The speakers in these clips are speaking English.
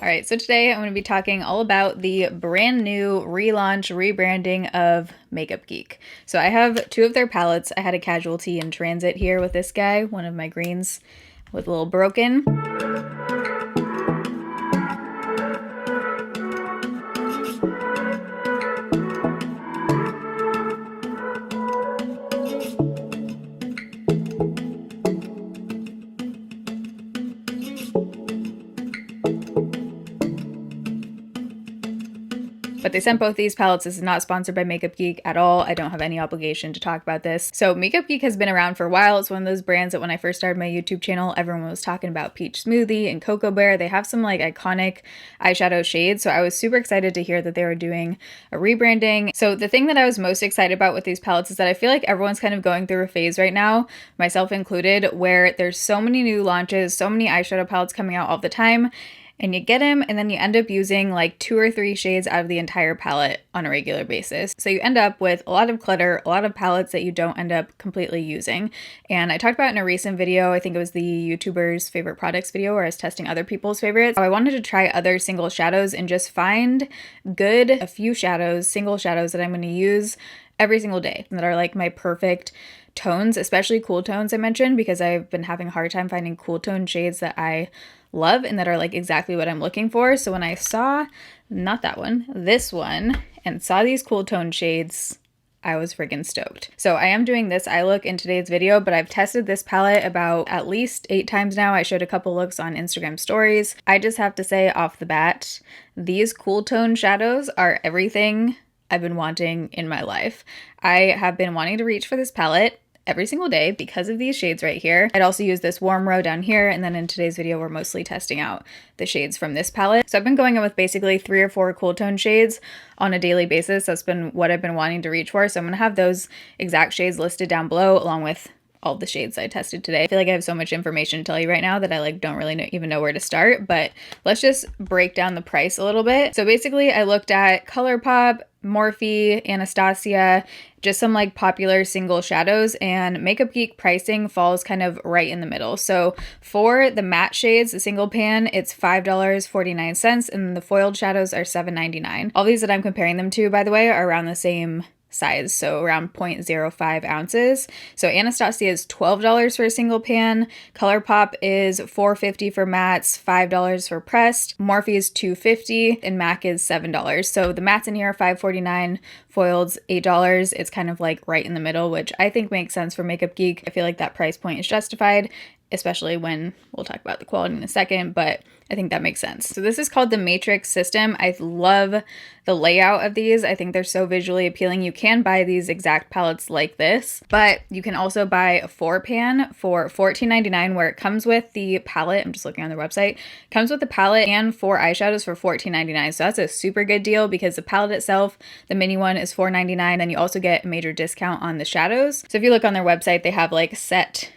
Alright, so today I'm going to be talking all about the brand new relaunch, rebranding of Makeup Geek. So I have two of their palettes. I had a casualty in transit here with this guy, one of my greens was a little broken. But they sent both these palettes. This is not sponsored by Makeup Geek at all. I don't have any obligation to talk about this. So Makeup Geek has been around for a while. It's one of those brands that when I first started my YouTube channel, everyone was talking about Peach Smoothie and Cocoa Bear. They have some like iconic eyeshadow shades. So I was super excited to hear that they were doing a rebranding. So the thing that I was most excited about with these palettes is that I feel like everyone's kind of going through a phase right now, myself included, where there's so many new launches, so many eyeshadow palettes coming out all the time. And you get them, and then you end up using like 2 or 3 shades out of the entire palette on a regular basis. So you end up with a lot of clutter, a lot of palettes that you don't end up completely using. And I talked about in a recent video, I think it was the YouTuber's favorite products video where I was testing other people's favorites. So I wanted to try other single shadows and just find a few shadows, single shadows that I'm going to use every single day that are like my perfect tones, especially cool tones I mentioned, because I've been having a hard time finding cool tone shades that I love and that are like exactly what I'm looking for. So when I saw, not that one, this one, and saw these cool tone shades, I was friggin' stoked. So I am doing this eye look in today's video, but I've tested this palette about at least 8 times now. I showed a couple looks on Instagram stories. I just have to say off the bat, these cool tone shadows are everything I've been wanting in my life. I have been wanting to reach for this palette every single day because of these shades right here. I'd also use this warm row down here, and then in today's video we're mostly testing out the shades from this palette. So I've been going in with basically 3 or 4 cool tone shades on a daily basis. That's been what I've been wanting to reach for. So I'm gonna have those exact shades listed down below along with all the shades I tested today. I feel like I have so much information to tell you right now that I like don't really even know where to start, but let's just break down the price a little bit. So basically I looked at ColourPop, Morphe, Anastasia, just some like popular single shadows, and Makeup Geek pricing falls kind of right in the middle. So for the matte shades, the single pan, it's $5.49, and the foiled shadows are $7.99. All these that I'm comparing them to, by the way, are around the same size, so around 0.05 ounces. So Anastasia is $12 for a single pan, ColourPop is $4.50 for mattes, $5 for pressed, Morphe is $2.50, and MAC is $7. So the mattes in here are $5.49, foileds $8. It's kind of like right in the middle, which I think makes sense for Makeup Geek. I feel like that price point is justified, especially when we'll talk about the quality in a second, but I think that makes sense. So this is called the Matrix system. I love the layout of these. I think they're so visually appealing. You can buy these exact palettes like this, but you can also buy a 4-pan for $14.99 where it comes with the palette. I'm just looking on their website. It comes with the palette and 4 eyeshadows for $14.99. So that's a super good deal because the palette itself, the mini one, is $4.99, and you also get a major discount on the shadows. So if you look on their website, they have like set,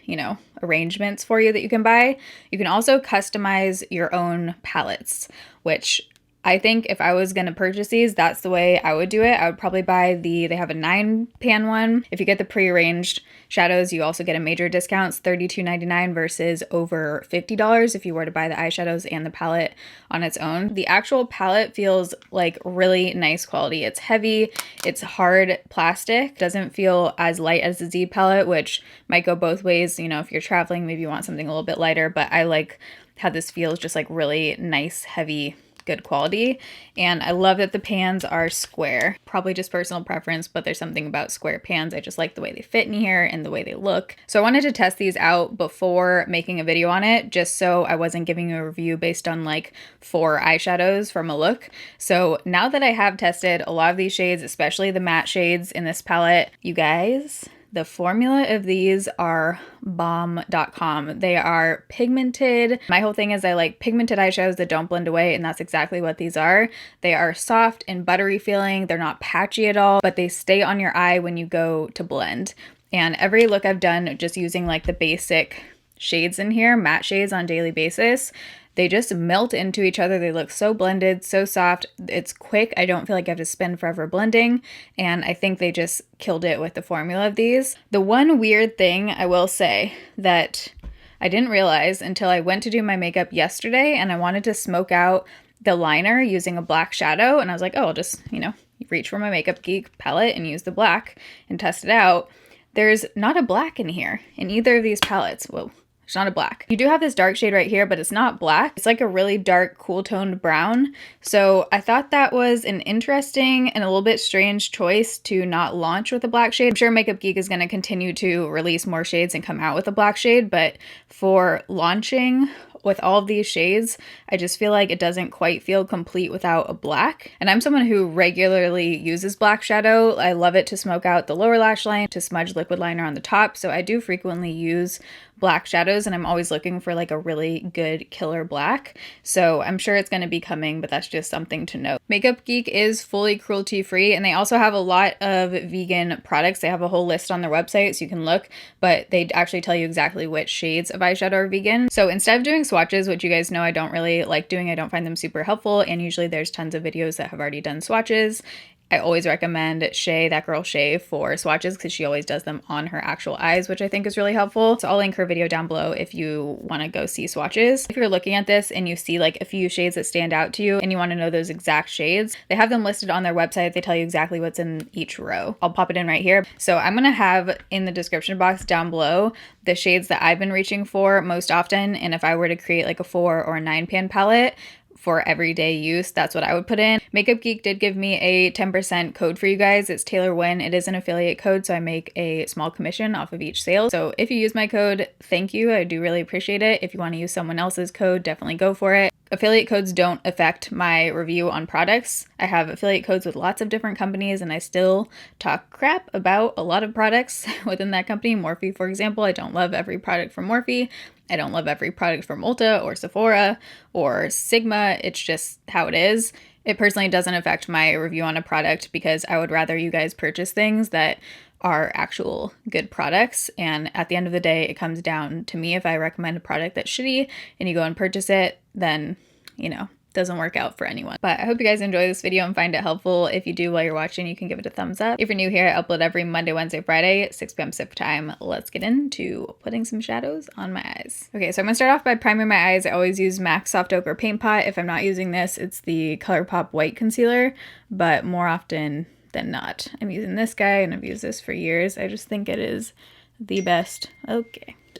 arrangements for you that you can buy. You can also customize your own palettes, which I think if I was going to purchase these, that's the way I would do it. I would probably buy they have a 9-pan one. If you get the prearranged shadows, you also get a major discount. It's $32.99 versus over $50 if you were to buy the eyeshadows and the palette on its own. The actual palette feels like really nice quality. It's heavy, it's hard plastic, doesn't feel as light as the Z palette, which might go both ways. If you're traveling, maybe you want something a little bit lighter, but I like how this feels just like really nice, heavy, good quality. And I love that the pans are square. Probably just personal preference, but there's something about square pans. I just like the way they fit in here and the way they look. So I wanted to test these out before making a video on it, just so I wasn't giving a review based on like 4 eyeshadows from a look. So now that I have tested a lot of these shades, especially the matte shades in this palette, you guys, the formula of these are bomb.com. They are pigmented. My whole thing is I like pigmented eyeshadows that don't blend away, and that's exactly what these are. They are soft and buttery feeling. They're not patchy at all, but they stay on your eye when you go to blend. And every look I've done just using like the basic shades in here, matte shades on a daily basis, they just melt into each other. They look so blended, so soft. It's quick. I don't feel like I have to spend forever blending. And I think they just killed it with the formula of these. The one weird thing I will say that I didn't realize until I went to do my makeup yesterday and I wanted to smoke out the liner using a black shadow, and I was like, oh, I'll just, you know, reach for my Makeup Geek palette and use the black and test it out. There's not a black in here in either of these palettes. Whoa. It's not a black. You do have this dark shade right here, but it's not black. It's like a really dark, cool toned brown. So I thought that was an interesting and a little bit strange choice to not launch with a black shade. I'm sure Makeup Geek is going to continue to release more shades and come out with a black shade, but for launching with all of these shades, I just feel like it doesn't quite feel complete without a black. And I'm someone who regularly uses black shadow. I love it to smoke out the lower lash line, to smudge liquid liner on the top. So I do frequently use black shadows, and I'm always looking for like a really good killer black. So I'm sure it's going to be coming, but that's just something to note. Makeup Geek is fully cruelty free, and they also have a lot of vegan products. They have a whole list on their website, so you can look, but they actually tell you exactly which shades of eyeshadow are vegan. So instead of doing swatches, which you guys know I don't really like doing, I don't find them super helpful, and usually there's tons of videos that have already done swatches. I always recommend Shay, that girl Shay, for swatches because she always does them on her actual eyes, which I think is really helpful. So I'll link her video down below if you want to go see swatches. If you're looking at this and you see like a few shades that stand out to you and you want to know those exact shades, they have them listed on their website. They tell you exactly what's in each row. I'll pop it in right here. So I'm going to have in the description box down below the shades that I've been reaching for most often. And if I were to create like a 4 or a 9 pan palette for everyday use, that's what I would put in. Makeup Geek did give me a 10% code for you guys. It's Taylor Wynn. It is an affiliate code, so I make a small commission off of each sale. So if you use my code, thank you. I do really appreciate it. If you want to use someone else's code, definitely go for it. Affiliate codes don't affect my review on products. I have affiliate codes with lots of different companies, and I still talk crap about a lot of products within that company. Morphe, for example, I don't love every product from Morphe. I don't love every product from Ulta or Sephora or Sigma. It's just how it is. It personally doesn't affect my review on a product because I would rather you guys purchase things that are actual good products. And at the end of the day, it comes down to me. If I recommend a product that's shitty and you go and purchase it, then, you know, doesn't work out for anyone. But I hope you guys enjoy this video and find it helpful. If you do while you're watching, you can give it a thumbs up. If you're new here, I upload every Monday, Wednesday, Friday, 6 p.m. Pacific time. Let's get into putting some shadows on my eyes. Okay, so I'm gonna start off by priming my eyes. I always use MAC Soft Ochre Paint Pot. If I'm not using this, it's the ColourPop White Concealer, but more often than not, I'm using this guy, and I've used this for years. I just think it is the best,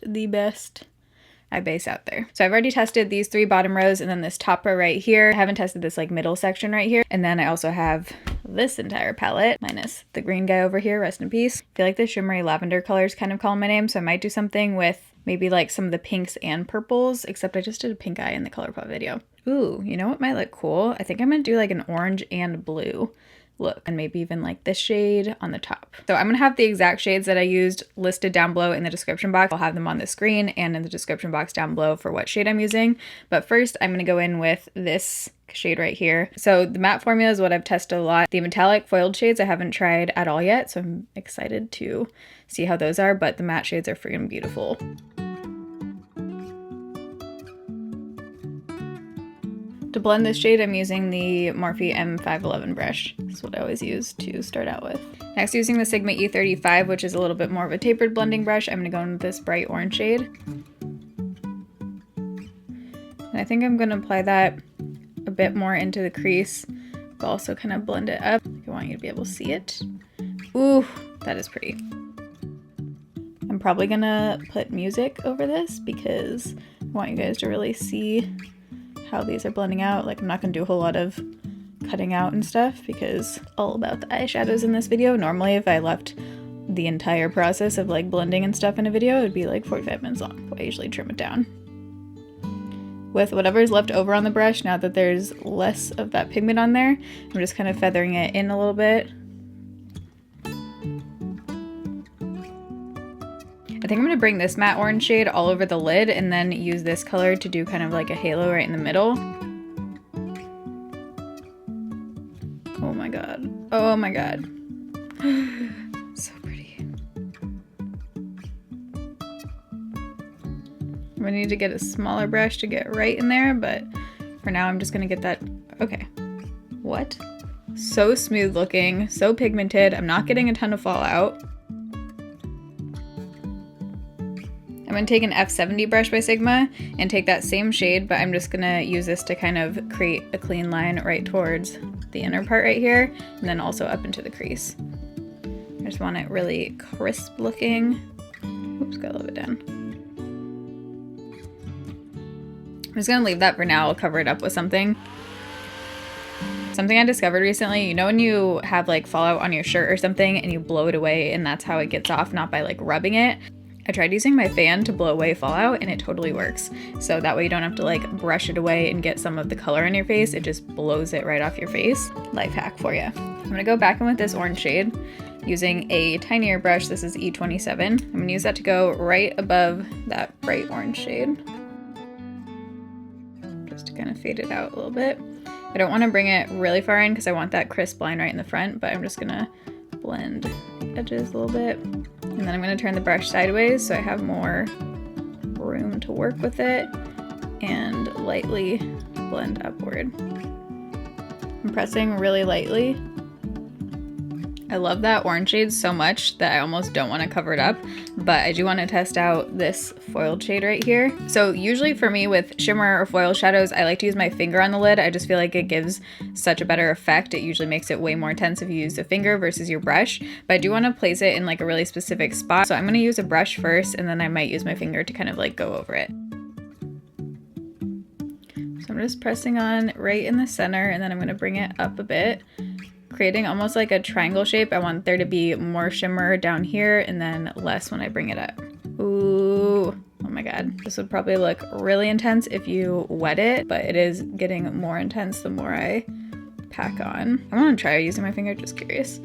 the best eye base out there. So I've already tested these 3 bottom rows and then this top row right here. I haven't tested this like middle section right here. And then I also have this entire palette minus the green guy over here, rest in peace. I feel like the shimmery lavender colors kind of call my name, so I might do something with maybe like some of the pinks and purples, except I just did a pink eye in the ColourPop video. Ooh, you know what might look cool? I think I'm gonna do like an orange and blue look, and maybe even like this shade on the top. So I'm gonna have the exact shades that I used listed down below in the description box. I'll have them on the screen and in the description box down below for what shade I'm using. But first I'm gonna go in with this shade right here. So the matte formula is what I've tested a lot. The metallic foiled shades I haven't tried at all yet, so I'm excited to see how those are, but the matte shades are freaking beautiful. To blend this shade, I'm using the Morphe M511 brush. This is what I always use to start out with. Next, using the Sigma E35, which is a little bit more of a tapered blending brush, I'm gonna go in with this bright orange shade. And I think I'm gonna apply that a bit more into the crease, but also kind of blend it up. I want you to be able to see it. Ooh, that is pretty. I'm probably gonna put music over this because I want you guys to really see how these are blending out. Like, I'm not gonna do a whole lot of cutting out and stuff because all about the eyeshadows in this video. Normally if I left the entire process of like blending and stuff in a video, it would be like 45 minutes long. I usually trim it down. With whatever's left over on the brush, now that there's less of that pigment on there, I'm just kind of feathering it in a little bit. I think I'm gonna bring this matte orange shade all over the lid and then use this color to do kind of like a halo right in the middle. Oh my god. Oh my god. So pretty. I'm gonna need to get a smaller brush to get right in there, but for now I'm just gonna get that. Okay. What? So smooth looking, so pigmented. I'm not getting a ton of fallout. I'm going to take an F70 brush by Sigma and take that same shade, but I'm just going to use this to kind of create a clean line right towards the inner part right here, and then also up into the crease. I just want it really crisp looking. Oops, got a little bit down. I'm just going to leave that for now. I'll cover it up with something. Something I discovered recently, you know when you have like fallout on your shirt or something and you blow it away and that's how it gets off, not by like rubbing it? I tried using my fan to blow away fallout and it totally works. So that way you don't have to like brush it away and get some of the color in your face. It just blows it right off your face. Life hack for you. I'm gonna go back in with this orange shade using a tinier brush. This is E27. I'm gonna use that to go right above that bright orange shade. Just to kind of fade it out a little bit. I don't want to bring it really far in because I want that crisp line right in the front, but I'm just gonna blend the edges a little bit. And then I'm gonna turn the brush sideways so I have more room to work with it and lightly blend upward. I'm pressing really lightly. I love that orange shade so much that I almost don't want to cover it up, but I do want to test out this foiled shade right here. So usually for me with shimmer or foil shadows, I like to use my finger on the lid. I just feel like it gives such a better effect. It usually makes it way more intense if you use the finger versus your brush, but I do want to place it in like a really specific spot. So I'm going to use a brush first and then I might use my finger to kind of like go over it. So I'm just pressing on right in the center and then I'm going to bring it up a bit, creating almost like a triangle shape. I want there to be more shimmer down here and then less when I bring it up. Ooh, oh my god. This would probably look really intense if you wet it, but it is getting more intense the more I pack on. I want to try using my finger, just curious.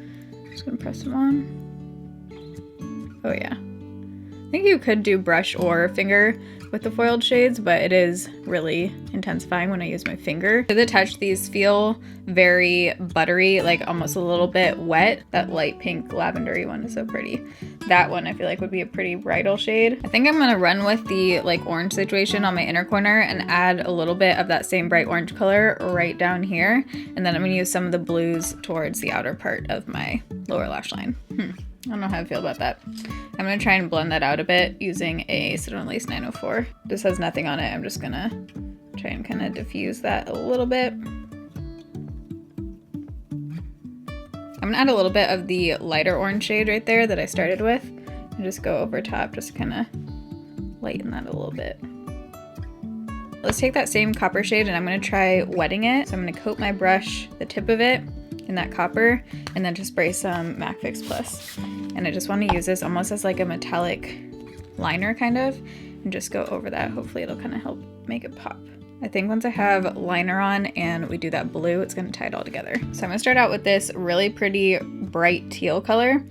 Just gonna press them on. Oh yeah. I think you could do brush or finger with the foiled shades, but it is really intensifying when I use my finger. To the touch, these feel very buttery, like almost a little bit wet. That light pink lavendery one is so pretty. That one I feel like would be a pretty bridal shade. I think I'm gonna run with the like orange situation on my inner corner and add a little bit of that same bright orange color right down here. And then I'm gonna use some of the blues towards the outer part of my lower lash line. I don't know how I feel about that. I'm gonna try and blend that out a bit using a Citron Lace 904. This has nothing on it. I'm just gonna try and kind of diffuse that a little bit. I'm gonna add a little bit of the lighter orange shade right there that I started with and just go over top, just kind of lighten that a little bit. Let's take that same copper shade and I'm gonna try wetting it. So I'm gonna coat my brush, the tip of it, in that copper, and then just spray some MAC Fix Plus. And I just want to use this almost as like a metallic liner kind of, and just go over that. Hopefully it'll kind of help make it pop. I think once I have liner on and we do that blue, it's going to tie it all together. So I'm going to start out with this really pretty bright teal color.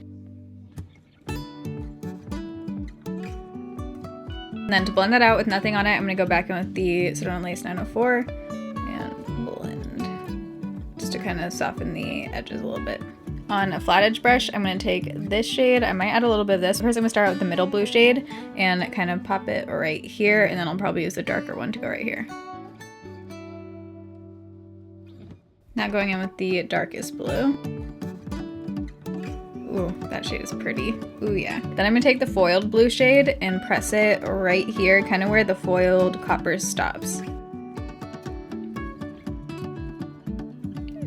And then to blend that out with nothing on it, I'm going to go back in with the Citron Lace 904 and blend just to kind of soften the edges a little bit. On a flat edge brush, I'm going to take this shade. I might add a little bit of this. First, I'm going to start out with the middle blue shade and kind of pop it right here, and then I'll probably use the darker one to go right here. Now going in with the darkest blue. Ooh, that shade is pretty. Ooh, yeah. Then I'm gonna take the foiled blue shade and press it right here, kind of where the foiled copper stops.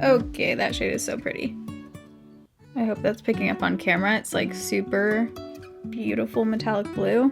Okay, that shade is so pretty. I hope that's picking up on camera. It's like super beautiful metallic blue.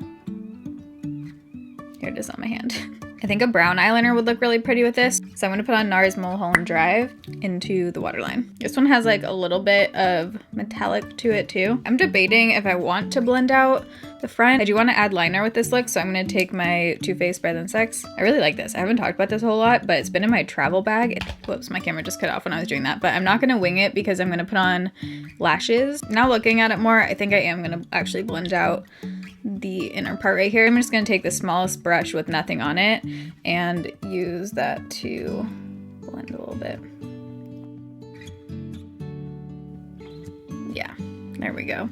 Here it is on my hand. I think a brown eyeliner would look really pretty with this. So I'm going to put on NARS Mulholland Drive into the waterline. This one has like a little bit of metallic to it too. I'm debating if I want to blend out the front. I do want to add liner with this look, so I'm going to take my Too Faced Better Than Sex. I really like this. I haven't talked about this a whole lot, but it's been in my travel bag. Whoops, my camera just cut off when I was doing that, but I'm not going to wing it because I'm going to put on lashes. Now looking at it more, I think I am going to actually blend out the inner part right here. I'm just going to take the smallest brush with nothing on it and use that to blend a little bit. Yeah, there we go.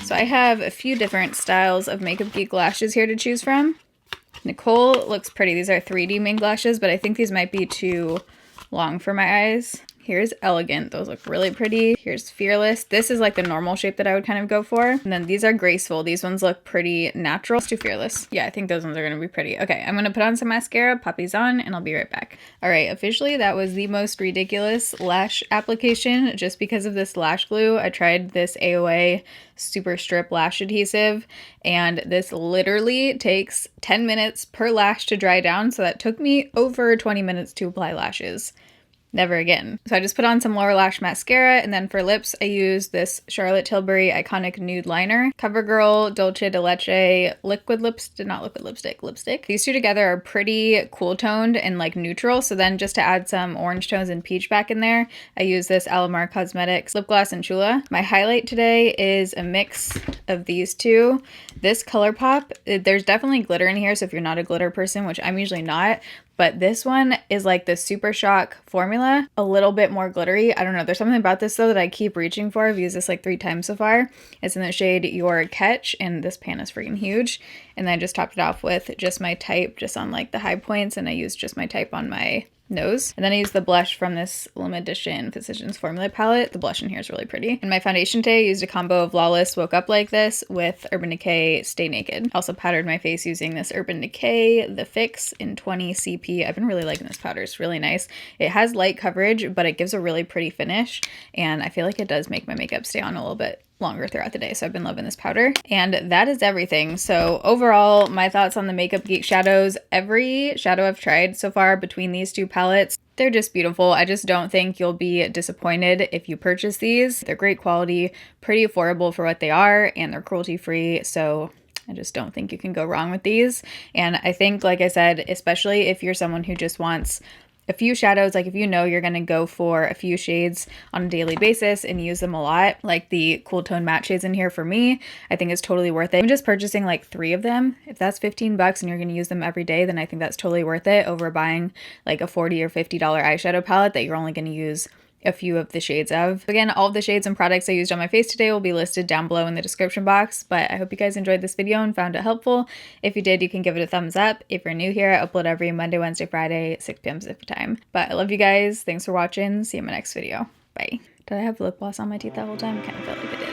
So I have a few different styles of Makeup Geek lashes here to choose from. Nicole looks pretty. These are 3D mink lashes, but I think these might be too long for my eyes. Here's Elegant. Those look really pretty. Here's Fearless. This is like the normal shape that I would kind of go for. And then these are Graceful. These ones look pretty natural. Let's do Fearless. Yeah, I think those ones are going to be pretty. Okay, I'm going to put on some mascara, pop these on, and I'll be right back. All right, officially that was the most ridiculous lash application just because of this lash glue. I tried this AOA Super Strip Lash Adhesive, and this literally takes 10 minutes per lash to dry down. So that took me over 20 minutes to apply lashes. Never again. So I just put on some lower lash mascara, and then for lips, I use this Charlotte Tilbury Iconic Nude Liner. CoverGirl Dolce de Leche liquid lipstick, not liquid lipstick, lipstick. These two together are pretty cool toned and like neutral. So then just to add some orange tones and peach back in there, I use this Alamar Cosmetics Lip Gloss in Chula. My highlight today is a mix of these two. This ColourPop, there's definitely glitter in here, so if you're not a glitter person, which I'm usually not, but this one is like the Super Shock formula, a little bit more glittery. I don't know. There's something about this though that I keep reaching for. I've used this like 3 times so far. It's in the shade Your Catch, and this pan is freaking huge. And then I just topped it off with just my type, just on like the high points, and I used just my type on my nose. And then I used the blush from this limited edition Physicians Formula palette. The blush in here is really pretty. And my foundation today, I used a combo of Flawless Woke Up Like This with Urban Decay Stay Naked. Also powdered my face using this Urban Decay The Fix in 20 CP. I've been really liking this powder. It's really nice. It has light coverage, but it gives a really pretty finish, and I feel like it does make my makeup stay on a little bit longer throughout the day. So I've been loving this powder, and that is everything. So overall, my thoughts on the Makeup Geek shadows: every shadow I've tried so far between these two palettes, they're just beautiful. I just don't think you'll be disappointed if you purchase these. They're great quality, pretty affordable for what they are, and they're cruelty free. So I just don't think you can go wrong with these. And I think, like I said, especially if you're someone who just wants a few shadows, like if you know you're gonna go for a few shades on a daily basis and use them a lot, like the cool tone matte shades in here for me, I think it's totally worth it. I'm just purchasing like 3 of them. If that's 15 bucks and you're gonna use them every day, then I think that's totally worth it over buying like a $40 or $50 eyeshadow palette that you're only gonna use a few of the shades of. Again, all of the shades and products I used on my face today will be listed down below in the description box, but I hope you guys enjoyed this video and found it helpful. If you did, you can give it a thumbs up. If you're new here, I upload every Monday, Wednesday, Friday, 6 p.m. Pacific time. But I love you guys. Thanks for watching. See you in my next video. Bye. Did I have lip gloss on my teeth that whole time? I kind of felt like I did.